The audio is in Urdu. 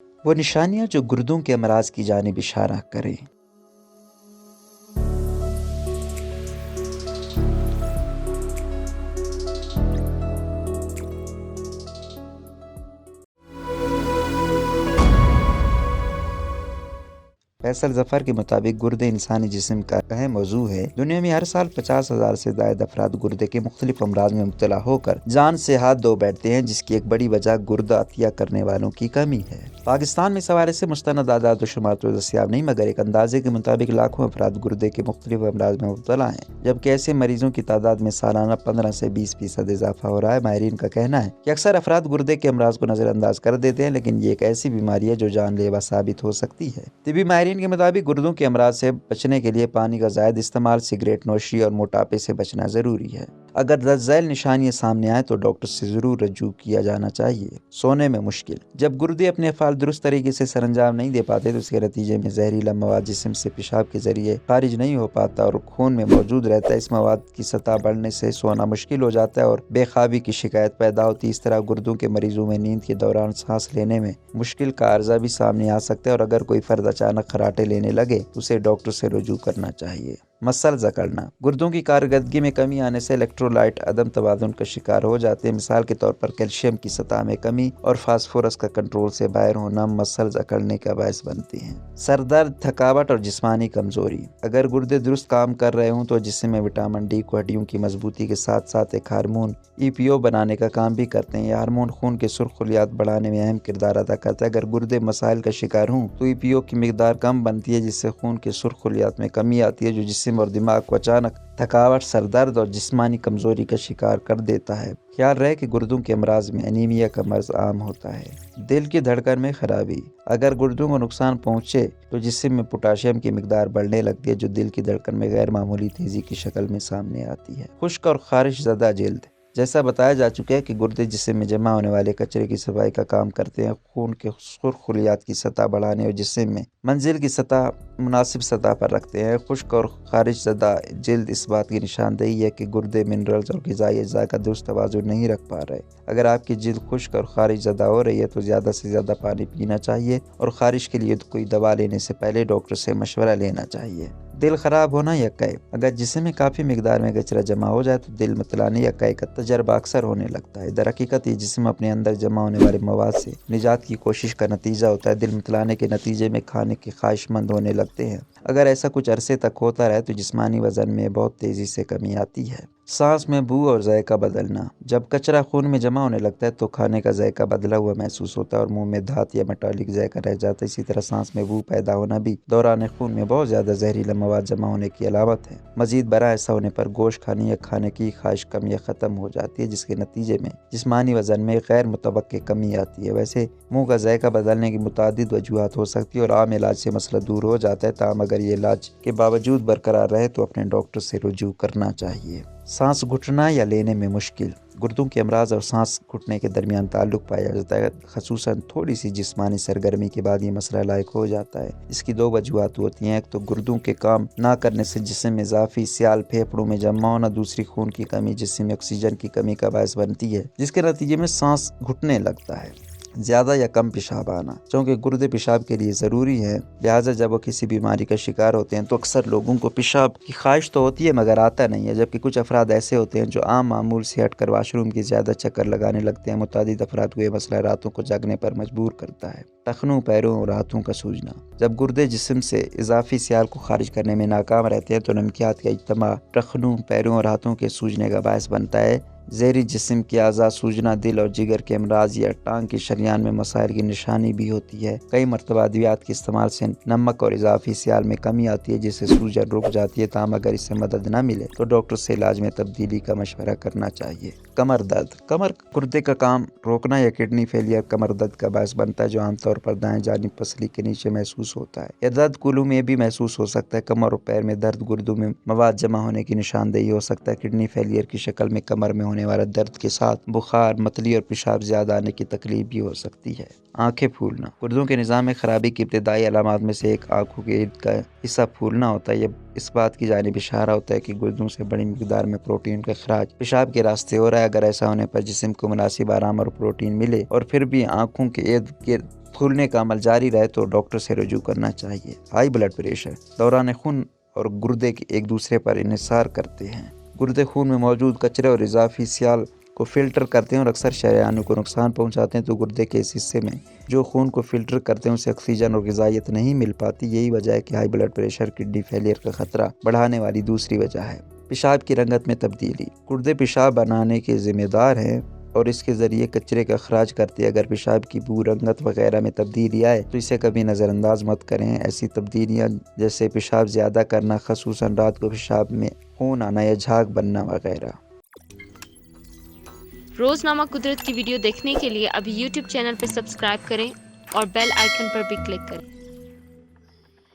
وہ نشانیاں جو گردوں کے امراض کی جانب اشارہ کریں۔ فیصل ظفر کے مطابق گردے انسانی جسم کا اہم موضوع ہے۔ دنیا میں ہر سال 50,000 سے زائد افراد گردے کے مختلف امراض میں مبتلا ہو کر جان سے ہاتھ دھو بیٹھتے ہیں، جس کی ایک بڑی وجہ گردہ عطیہ کرنے والوں کی کمی ہے۔ پاکستان میں اس حوالے سے مستند اعداد و شمار تو دستیاب نہیں، مگر ایک اندازے کے مطابق لاکھوں افراد گردے کے مختلف امراض میں مبتلا ہیں، جبکہ ایسے مریضوں کی تعداد میں سالانہ 15 سے 20% اضافہ ہو رہا ہے۔ ماہرین کا کہنا ہے کہ اکثر افراد گردے کے امراض کو نظر انداز کر دیتے ہیں، لیکن یہ ایک ایسی بیماری ہے جو جان لیوا ثابت ہو سکتی ہے۔ طبی ماہرین کے مطابق گردوں کے امراض سے بچنے کے لیے پانی کا زائد استعمال، سگریٹ نوشی اور موٹاپے سے بچنا ضروری ہے۔ اگر درج ذیل نشانیاں سامنے آئیں تو ڈاکٹر سے ضرور رجوع کیا جانا چاہیے۔ سونے میں مشکل: جب گردے اپنے افعال درست طریقے سے سر انجام نہیں دے پاتے تو اس کے نتیجے میں زہریلا مواد جسم سے پیشاب کے ذریعے خارج نہیں ہو پاتا اور خون میں موجود رہتا ہے۔ اس مواد کی سطح بڑھنے سے سونا مشکل ہو جاتا ہے اور بے خوابی کی شکایت پیدا ہوتی ہے۔ اس طرح گردوں کے مریضوں میں نیند کے دوران سانس لینے میں مشکل کا عارضہ بھی سامنے آ سکتا ہے، اور اگر کوئی فرد اچانک خراٹے لینے لگے تو اسے ڈاکٹر سے رجوع کرنا چاہیے۔ مسل جکڑنا: گردوں کی کارکردگی میں کمی آنے سے الیکٹرولائٹ عدم توازن کا شکار ہو جاتے ہیں۔ مثال کے طور پر کیلشیم کی سطح میں کمی اور فاسفورس کا کنٹرول سے باہر ہونا مسل جکڑنے کا باعث بنتے ہیں۔ سر درد، تھکاوٹ اور جسمانی کمزوری: اگر گردے درست کام کر رہے ہوں تو جسم میں وٹامن ڈی کو ہڈیوں کی مضبوطی کے ساتھ ساتھ ایک ہارمون EPO بنانے کا کام بھی کرتے ہیں۔ یہ ہارمون خون کے سرخ خلیات بڑھانے میں اہم کردار ادا کرتا ہے۔ اگر گردے مسائل کا شکار ہوں تو EPO کی مقدار کم بنتی ہے، جس سے خون کے سرخ خلیات میں کمی آتی ہے، جو جسم اور دماغ کو اچانک تھکاوٹ، سر درد اور جسمانی کمزوری کا شکار کر دیتا ہے۔ خیال رہے کہ گردوں کے امراض میں انیمیا کا مرض عام ہوتا ہے۔ دل کی دھڑکن میں خرابی: اگر گردوں کو نقصان پہنچے تو جسم میں پوٹاشیم کی مقدار بڑھنے لگتی ہے، جو دل کی دھڑکن میں غیر معمولی تیزی کی شکل میں سامنے آتی ہے۔ خشک اور خارش زدہ جلد: جیسا بتایا جا چکا ہے کہ گردے جسم میں جمع ہونے والے کچرے کی صفائی کا کام کرتے ہیں، خون کے سرخ خلیات کی سطح بڑھانے اور جسم میں منزل کی سطح مناسب سطح پر رکھتے ہیں۔ خشک اور خارش زدہ جلد اس بات کی نشاندہی ہے کہ گردے منرلز اور غذائی اجزاء کا درست توازن نہیں رکھ پا رہے۔ اگر آپ کی جلد خشک اور خارش زدہ ہو رہی ہے تو زیادہ سے زیادہ پانی پینا چاہیے، اور خارش کے لیے کوئی دوا لینے سے پہلے ڈاکٹر سے مشورہ لینا چاہیے۔ دل خراب ہونا یا قے: اگر جسم میں کافی مقدار میں کچرا جمع ہو جائے تو دل متلانے یا قے کا تجربہ اکثر ہونے لگتا ہے۔ در حقیقت یہ جسم اپنے اندر جمع ہونے والے مواد سے نجات کی کوشش کا نتیجہ ہوتا ہے۔ دل متلانے کے نتیجے میں کھانے کے خواہش مند ہونے لگتے ہیں۔ اگر ایسا کچھ عرصے تک ہوتا رہے تو جسمانی وزن میں بہت تیزی سے کمی آتی ہے۔ سانس میں بو اور ذائقہ بدلنا: جب کچرا خون میں جمع ہونے لگتا ہے تو کھانے کا ذائقہ بدلا ہوا محسوس ہوتا ہے اور منہ میں دھات یا میٹالک ذائقہ رہ جاتا ہے۔ اسی طرح سانس میں بو پیدا ہونا بھی دوران خون میں بہت زیادہ زہریلا مواد جمع ہونے کی علامت ہے۔ مزید برآں ایسا ہونے پر گوشت کھانے یا کھانے کی خواہش کم یا ختم ہو جاتی ہے، جس کے نتیجے میں جسمانی وزن میں غیر متوقع کمی آتی ہے۔ ویسے منہ کا ذائقہ بدلنے کی متعدد وجوہات ہو سکتی ہے اور عام علاج سے مسئلہ دور ہو جاتا ہے، تاہم اگر یہ علاج کے باوجود برقرار رہے تو اپنے ڈاکٹر سے رجوع کرنا چاہیے۔ سانس گھٹنا یا لینے میں مشکل: گردوں کے امراض اور سانس گھٹنے کے درمیان تعلق پایا جاتا ہے، خصوصاً تھوڑی سی جسمانی سرگرمی کے بعد یہ مسئلہ لاحق ہو جاتا ہے۔ اس کی دو وجوہات ہوتی ہیں: ایک تو گردوں کے کام نہ کرنے سے جسم میں اضافی سیال پھیپھڑوں میں جمع ہونا، دوسری خون کی کمی جسم میں آکسیجن کی کمی کا باعث بنتی ہے، جس کے نتیجے میں سانس گھٹنے لگتا ہے۔ زیادہ یا کم پیشاب آنا: چونکہ گردے پیشاب کے لیے ضروری ہے، لہٰذا جب وہ کسی بیماری کا شکار ہوتے ہیں تو اکثر لوگوں کو پیشاب کی خواہش تو ہوتی ہے مگر آتا نہیں ہے، جبکہ کچھ افراد ایسے ہوتے ہیں جو عام معمول سے ہٹ کر واش روم کی زیادہ چکر لگانے لگتے ہیں۔ متعدد افراد کو یہ مسئلہ راتوں کو جاگنے پر مجبور کرتا ہے۔ ٹخنوں، پیروں اور ہاتھوں کا سوجنا: جب گردے جسم سے اضافی سیال کو خارج کرنے میں ناکام رہتے ہیں تو نمکیات کا اجتماع ٹخنوں، پیروں اور ہاتھوں کے سوجنے کا باعث بنتا ہے۔ ذیلی جسم کے اعضاء سوجنا دل اور جگر کے امراض یا ٹانگ کی شریان میں مسائل کی نشانی بھی ہوتی ہے۔ کئی مرتبہ ادویات کے استعمال سے نمک اور اضافی سیال میں کمی آتی ہے، جس سے سوجن رک جاتی ہے، تاہم اگر اس سے مدد نہ ملے تو ڈاکٹر سے علاج میں تبدیلی کا مشورہ کرنا چاہیے۔ کمر درد: کمر گردے کا کام روکنا یا کڈنی فیلئر کمر درد کا باعث بنتا ہے، جو عام طور پر دائیں جانب پسلی کے نیچے محسوس ہوتا ہے۔ یہ درد کولوں میں بھی محسوس ہو سکتا ہے۔ کمر اور پیر میں درد گردوں میں مواد جمع ہونے کی نشاندہی ہو سکتا ہے۔ کڈنی فیلئر کی شکل میں کمر میں ہونے والا درد کے ساتھ بخار، متلی اور پیشاب زیادہ آنے کی تکلیف بھی ہو سکتی ہے۔ آنکھیں پھولنا: گردوں کے نظام میں خرابی کی ابتدائی علامات میں سے ایک آنکھوں کے ارد کا حصہ پھولنا ہوتا ہے۔ یہ اس بات کی جانب اشارہ ہوتا ہے کہ گردوں سے بڑی مقدار میں پروٹین کا اخراج پیشاب کے راستے ہو رہا ہے۔ اگر ایسا ہونے پر جسم کو مناسب آرام اور پروٹین ملے اور پھر بھی آنکھوں کے ارد گرد پھولنے کا عمل جاری رہے تو ڈاکٹر سے رجوع کرنا چاہیے۔ ہائی بلڈ پریشر، دوران خون اور گردے ایک دوسرے پر انحصار کرتے ہیں۔ گردے خون میں موجود کچرے اور اضافی سیال کو فلٹر کرتے ہیں اور اکثر شریانوں کو نقصان پہنچاتے ہیں، تو گردے کے اس حصے میں جو خون کو فلٹر کرتے ہیں اسے آکسیجن اور غذائیت نہیں مل پاتی۔ یہی وجہ ہے کہ high blood pressure kidney failure کا خطرہ بڑھانے والی دوسری وجہ ہے۔ پیشاب کی رنگت میں تبدیلی، گردے پیشاب بنانے کے ذمہ دار ہیں اور اس کے ذریعے کچرے کا اخراج کرتے ہیں۔ اگر پیشاب کی بو، رنگت وغیرہ میں تبدیلی آئے تو اسے کبھی نظر انداز مت کریں۔ ایسی تبدیلیاں جیسے پیشاب زیادہ کرنا، خصوصاً رات کو پیشاب میں خون آنا یا جھاگ بننا وغیرہ۔ روزنامہ قدرت کی ویڈیو دیکھنے کے لیے ابھی یوٹیوب چینل پر سبسکرائب کریں اور بیل آئیکن پر بھی کلک کریں۔